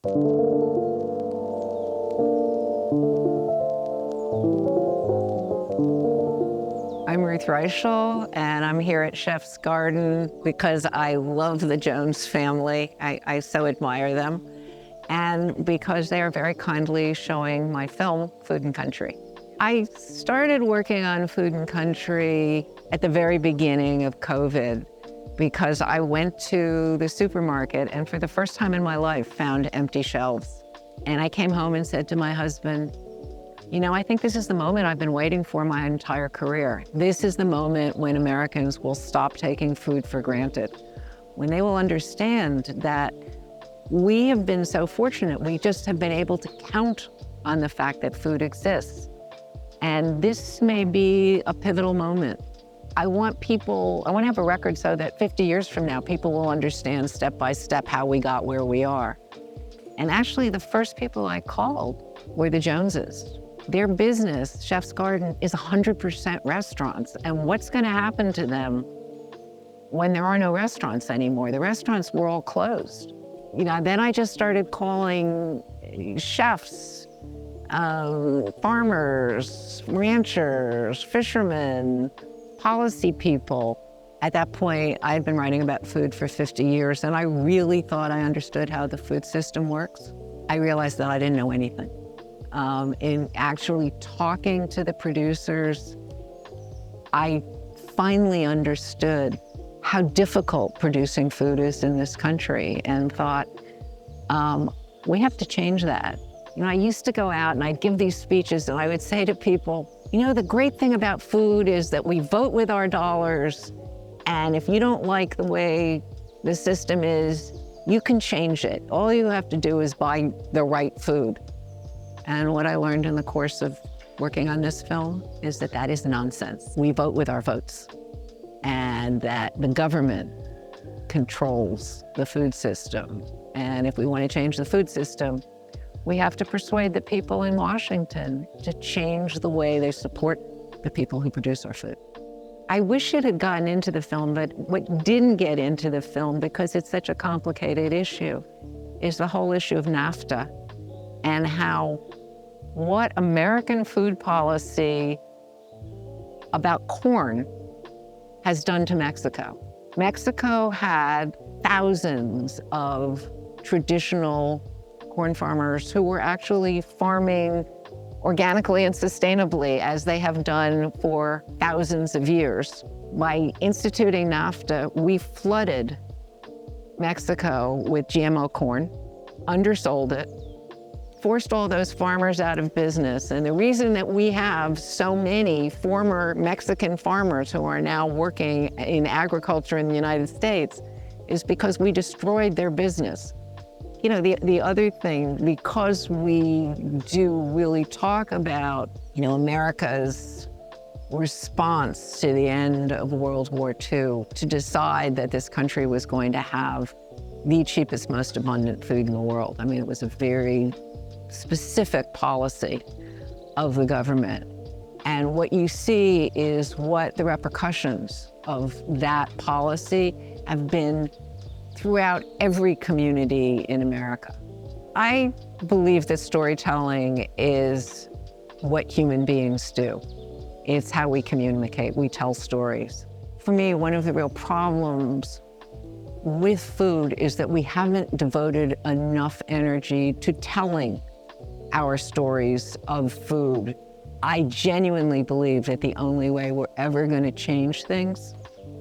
I'm Ruth Reichl, and I'm here at Chef's Garden because I love the Jones family. I so admire them, and because they are very kindly showing my film, Food and Country. I started working on Food and Country at the very beginning of COVID because I went to the supermarket and for the first time in my life found empty shelves. And I came home and said to my husband, you know, I think this is the moment I've been waiting for my entire career. This is the moment when Americans will stop taking food for granted, when they will understand that we have been so fortunate. We just have been able to count on the fact that food exists. And this may be a pivotal moment. I want to have a record so that 50 years from now, people will understand step by step how we got where we are. And actually, the first people I called were the Joneses. Their business, Chef's Garden, is 100% restaurants. And what's going to happen to them when there are no restaurants anymore? The restaurants were all closed. You know, then I just started calling chefs, farmers, ranchers, fishermen, policy people. At that point, I had been writing about food for 50 years, and I really thought I understood how the food system works. I realized that I didn't know anything. In actually talking to the producers, I finally understood how difficult producing food is in this country and thought, we have to change that. You know, I used to go out and I'd give these speeches and I would say to people, you know, the great thing about food is that we vote with our dollars, and if you don't like the way the system is, you can change it. All you have to do is buy the right food. And what I learned in the course of working on this film is that that is nonsense. We vote with our votes, and that the government controls the food system. And if we want to change the food system, we have to persuade the people in Washington to change the way they support the people who produce our food. I wish it had gotten into the film, but what didn't get into the film, because it's such a complicated issue, is the whole issue of NAFTA and how what American food policy about corn has done to Mexico. Mexico had thousands of traditional corn farmers who were actually farming organically and sustainably, as they have done for thousands of years. By instituting NAFTA, we flooded Mexico with GMO corn, undersold it, forced all those farmers out of business. And the reason that we have so many former Mexican farmers who are now working in agriculture in the United States is because we destroyed their business. You know, the other thing, because we do really talk about, you know, America's response to the end of World War II to decide that this country was going to have the cheapest, most abundant food in the world. I mean, it was a very specific policy of the government. And what you see is what the repercussions of that policy have been throughout every community in America. I believe that storytelling is what human beings do. It's how we communicate. We tell stories. For me, one of the real problems with food is that we haven't devoted enough energy to telling our stories of food. I genuinely believe that the only way we're ever going to change things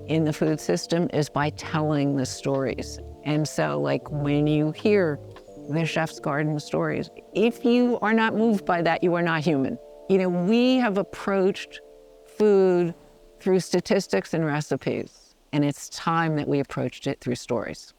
in the food system is by telling the stories. And so, like, when you hear the Chef's Garden stories, if you are not moved by that, you are not human. You know, we have approached food through statistics and recipes, and it's time that we approached it through stories.